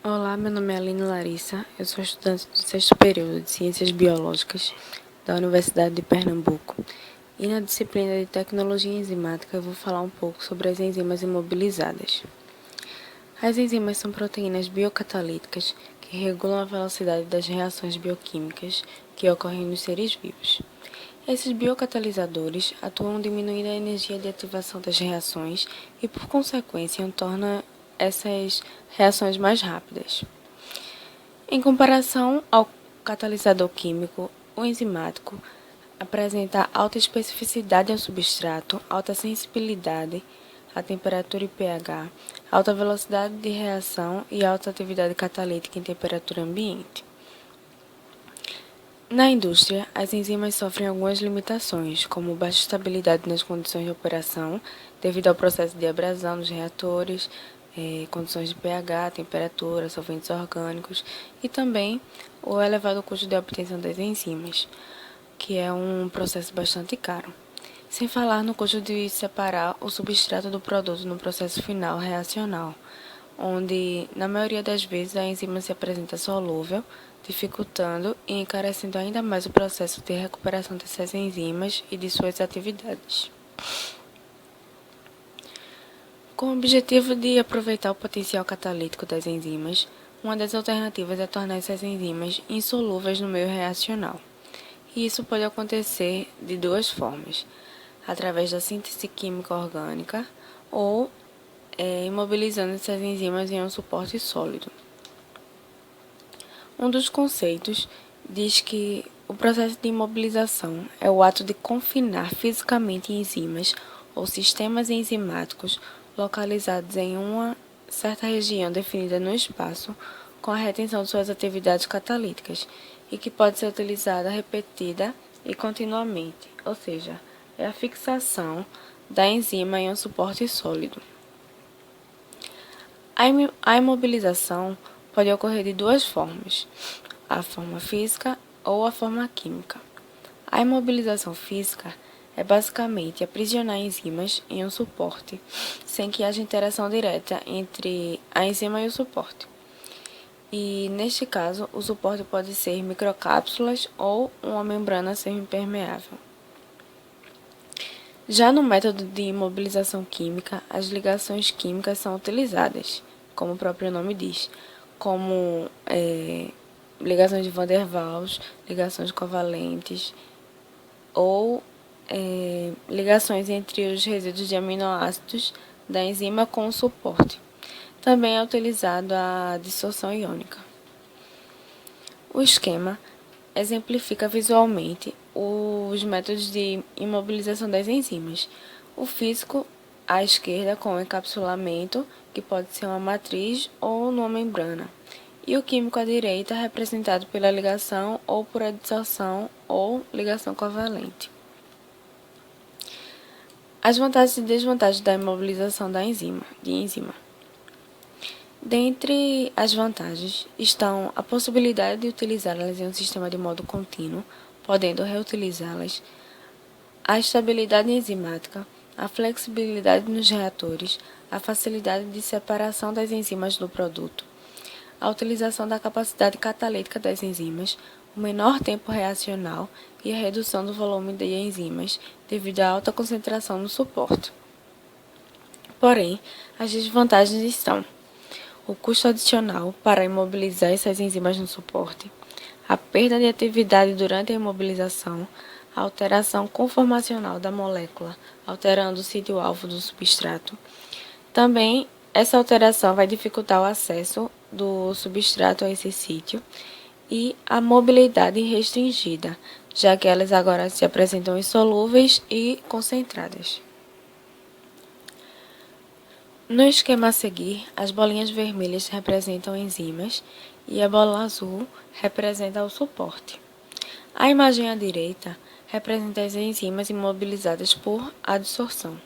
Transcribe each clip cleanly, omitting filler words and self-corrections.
Olá, meu nome é Aline Larissa, eu sou estudante do sexto período de Ciências Biológicas da Universidade de Pernambuco e na disciplina de Tecnologia Enzimática eu vou falar um pouco sobre as enzimas imobilizadas. As enzimas são proteínas biocatalíticas que regulam a velocidade das reações bioquímicas que ocorrem nos seres vivos. Esses biocatalisadores atuam diminuindo a energia de ativação das reações e, por consequência, tornam essas reações mais rápidas. Em comparação ao catalisador químico, o enzimático apresenta alta especificidade ao substrato, alta sensibilidade à temperatura e pH, alta velocidade de reação e alta atividade catalítica em temperatura ambiente. Na indústria, as enzimas sofrem algumas limitações, como baixa estabilidade nas condições de operação, devido ao processo de abrasão dos reatores, condições de pH, temperatura, solventes orgânicos e também o elevado custo de obtenção das enzimas, que é um processo bastante caro. Sem falar no custo de separar o substrato do produto no processo final reacional, onde, na maioria das vezes, a enzima se apresenta solúvel, dificultando e encarecendo ainda mais o processo de recuperação dessas enzimas e de suas atividades. Com o objetivo de aproveitar o potencial catalítico das enzimas, uma das alternativas é tornar essas enzimas insolúveis no meio reacional. E isso pode acontecer de duas formas: através da síntese química orgânica ou imobilizando essas enzimas em um suporte sólido. Um dos conceitos diz que o processo de imobilização é o ato de confinar fisicamente enzimas ou sistemas enzimáticos localizados em uma certa região definida no espaço com a retenção de suas atividades catalíticas e que pode ser utilizada repetida e continuamente, ou seja, é a fixação da enzima em um suporte sólido. A imobilização pode ocorrer de duas formas: a forma física ou a forma química. A imobilização física é basicamente aprisionar enzimas em um suporte, sem que haja interação direta entre a enzima e o suporte. E, neste caso, o suporte pode ser microcápsulas ou uma membrana semipermeável. Já no método de imobilização química, as ligações químicas são utilizadas, como o próprio nome diz, como ligações de Van der Waals, ligações covalentes ou ligações entre os resíduos de aminoácidos da enzima com o suporte. Também é utilizado a dissorção iônica. O esquema exemplifica visualmente os métodos de imobilização das enzimas. O físico, à esquerda, com o encapsulamento, que pode ser uma matriz ou numa membrana. E o químico à direita, representado pela ligação ou por adsorção ou ligação covalente. As vantagens e desvantagens da imobilização de enzima. Dentre as vantagens estão a possibilidade de utilizá-las em um sistema de modo contínuo, podendo reutilizá-las, a estabilidade enzimática, a flexibilidade nos reatores, a facilidade de separação das enzimas do produto, a utilização da capacidade catalítica das enzimas, o menor tempo reacional e a redução do volume de enzimas devido à alta concentração no suporte. Porém, as desvantagens estão o custo adicional para imobilizar essas enzimas no suporte, a perda de atividade durante a imobilização, a alteração conformacional da molécula, alterando o sítio-alvo do substrato. Também, essa alteração vai dificultar o acesso do substrato a esse sítio e a mobilidade restringida, já que elas agora se apresentam insolúveis e concentradas. No esquema a seguir, as bolinhas vermelhas representam enzimas e a bola azul representa o suporte. A imagem à direita representa as enzimas imobilizadas por adsorção.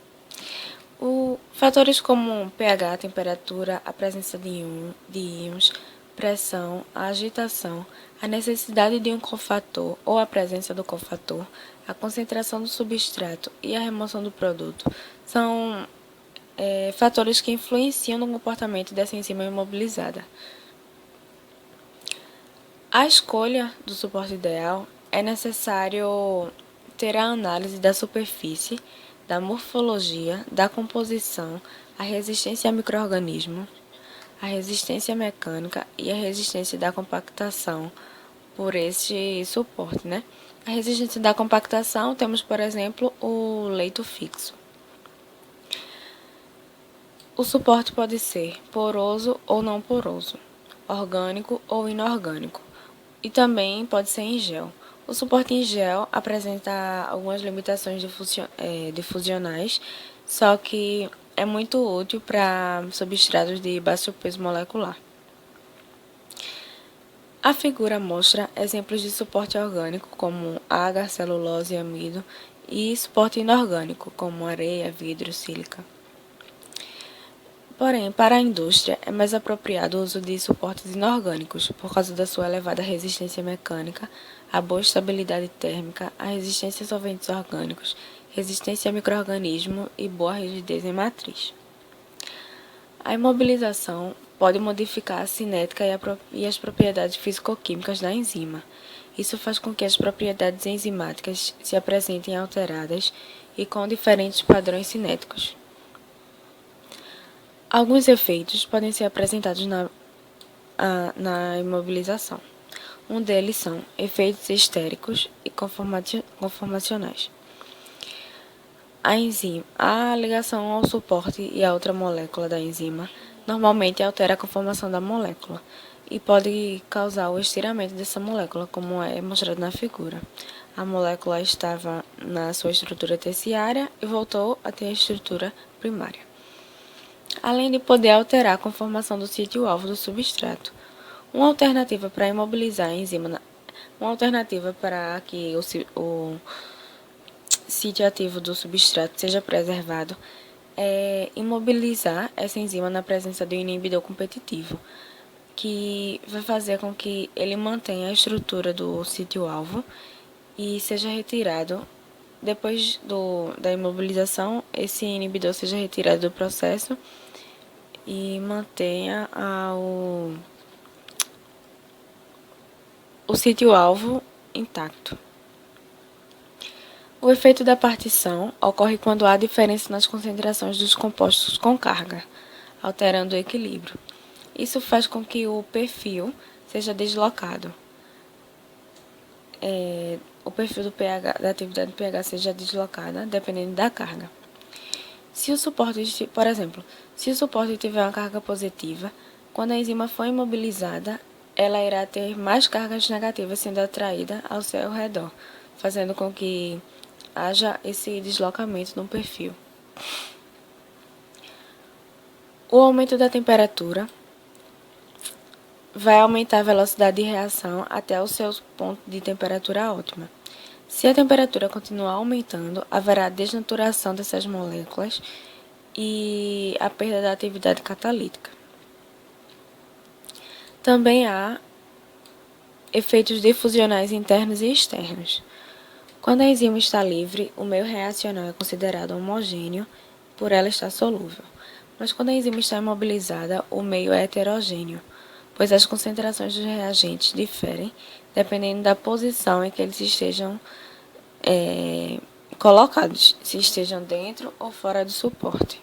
Fatores como pH, temperatura, a presença de íons, pressão, a agitação, a necessidade de um cofator ou a presença do cofator, a concentração do substrato e a remoção do produto são fatores que influenciam no comportamento dessa enzima imobilizada. A escolha do suporte ideal é necessário ter a análise da superfície, da morfologia, da composição, a resistência a micro-organismos, a resistência mecânica e a resistência da compactação por este suporte, né? A resistência da compactação temos, por exemplo, o leito fixo. O suporte pode ser poroso ou não poroso, orgânico ou inorgânico, e também pode ser em gel. O suporte em gel apresenta algumas limitações difusionais, só que é muito útil para substratos de baixo peso molecular. A figura mostra exemplos de suporte orgânico, como agar, celulose e amido, e suporte inorgânico, como areia, vidro, sílica. Porém, para a indústria, é mais apropriado o uso de suportes inorgânicos, por causa da sua elevada resistência mecânica, a boa estabilidade térmica, a resistência a solventes orgânicos, resistência a micro-organismos e boa rigidez em matriz. A imobilização pode modificar a cinética e as propriedades físico-químicas da enzima. Isso faz com que as propriedades enzimáticas se apresentem alteradas e com diferentes padrões cinéticos. Alguns efeitos podem ser apresentados na imobilização. Um deles são efeitos estéricos e conformacionais. A ligação ao suporte e a outra molécula da enzima normalmente altera a conformação da molécula e pode causar o estiramento dessa molécula, como é mostrado na figura. A molécula estava na sua estrutura terciária e voltou a ter a estrutura primária. Além de poder alterar a conformação do sítio-alvo do substrato. Uma alternativa para imobilizar a enzima, uma alternativa para que o sítio ativo do substrato seja preservado é imobilizar essa enzima na presença do inibidor competitivo, que vai fazer com que ele mantenha a estrutura do sítio-alvo e seja retirado. Depois da imobilização, esse inibidor seja retirado do processo e mantenha o sítio-alvo intacto. O efeito da partição ocorre quando há diferença nas concentrações dos compostos com carga, alterando o equilíbrio. Isso faz com que o perfil seja deslocado. O perfil do pH, da atividade do pH seja deslocada, dependendo da carga. Se o suporte, por exemplo, se o suporte tiver uma carga positiva, quando a enzima for imobilizada, ela irá ter mais cargas negativas sendo atraída ao seu redor, fazendo com que haja esse deslocamento no perfil. O aumento da temperatura vai aumentar a velocidade de reação até o seu ponto de temperatura ótima. Se a temperatura continuar aumentando, haverá desnaturação dessas moléculas e a perda da atividade catalítica. Também há efeitos difusionais internos e externos. Quando a enzima está livre, o meio reacional é considerado homogêneo por ela estar solúvel. Mas quando a enzima está imobilizada, o meio é heterogêneo, pois as concentrações dos reagentes diferem dependendo da posição em que eles estejam colocados, se estejam dentro ou fora do suporte.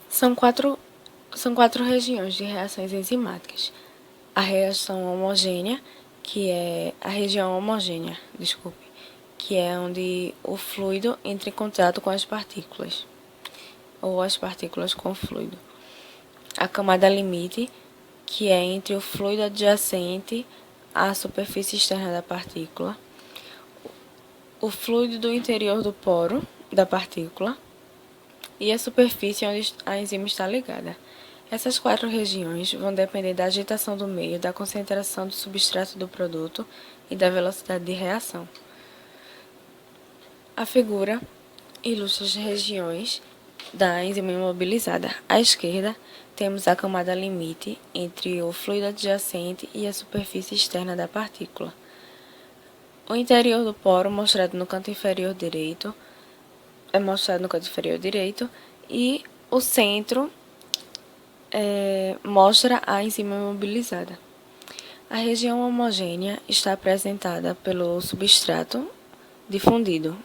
São quatro regiões de reações enzimáticas. A reação homogênea, que é a região homogênea, que é onde o fluido entra em contato com as partículas, ou as partículas com o fluido. A camada limite, que é entre o fluido adjacente à superfície externa da partícula. O fluido do interior do poro da partícula e a superfície onde a enzima está ligada. Essas quatro regiões vão depender da agitação do meio, da concentração do substrato do produto e da velocidade de reação. A figura ilustra as regiões da enzima imobilizada. À esquerda, temos a camada limite entre o fluido adjacente e a superfície externa da partícula. O interior do poro mostrado no canto inferior direito e o centro mostra a enzima imobilizada. A região homogênea está apresentada pelo substrato difundido,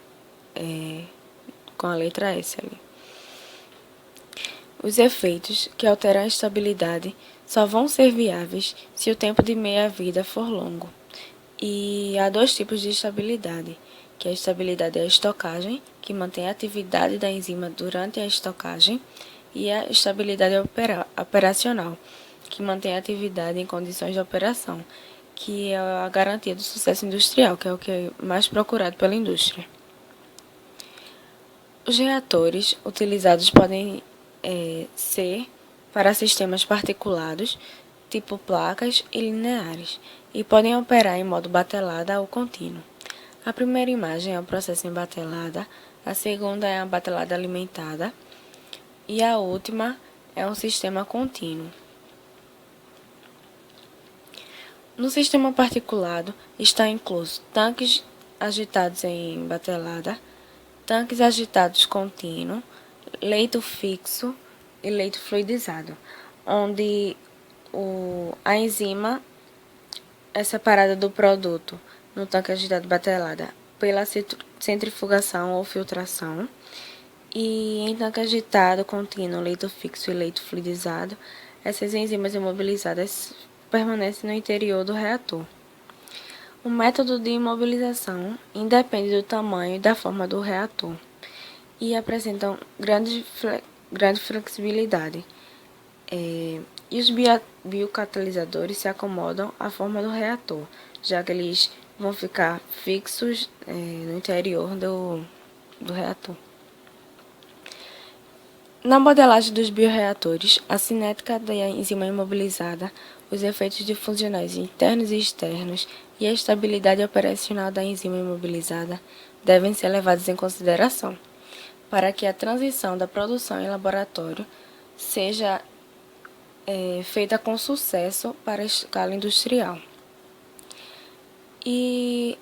com a letra S ali. Os efeitos que alteram a estabilidade só vão ser viáveis se o tempo de meia-vida for longo. E há dois tipos de estabilidade, que é a estabilidade da estocagem, que mantém a atividade da enzima durante a estocagem, e a estabilidade operacional, que mantém a atividade em condições de operação, que é a garantia do sucesso industrial, que é o que é mais procurado pela indústria. Os reatores utilizados podem ser para sistemas particulados, tipo placas e lineares, e podem operar em modo batelada ou contínuo. A primeira imagem é o processo em batelada, a segunda é a batelada alimentada e a última é um sistema contínuo. No sistema particulado está incluso tanques agitados em batelada, tanques agitados contínuo, leito fixo e leito fluidizado, onde a enzima é separada do produto no tanque agitado batelada pela centrifugação ou filtração, e em tanque agitado contínuo, leito fixo e leito fluidizado, essas enzimas imobilizadas permanecem no interior do reator. O método de imobilização independe do tamanho e da forma do reator e apresentam grande flexibilidade. E os biocatalisadores se acomodam à forma do reator, já que eles vão ficar fixos no interior do reator. Na modelagem dos bioreatores, a cinética da enzima imobilizada, os efeitos difusionais internos e externos e a estabilidade operacional da enzima imobilizada devem ser levados em consideração, para que a transição da produção em laboratório seja feita com sucesso para a escala industrial. E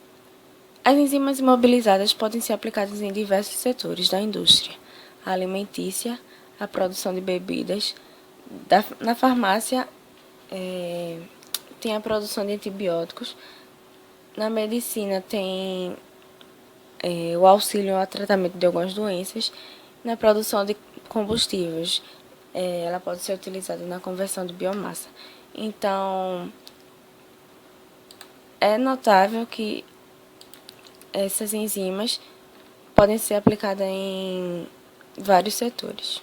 as enzimas imobilizadas podem ser aplicadas em diversos setores da indústria: a alimentícia, a produção de bebidas, na farmácia tem a produção de antibióticos, na medicina tem o auxílio ao tratamento de algumas doenças, na produção de combustíveis, ela pode ser utilizada na conversão de biomassa. Então, é notável que essas enzimas podem ser aplicadas em vários setores.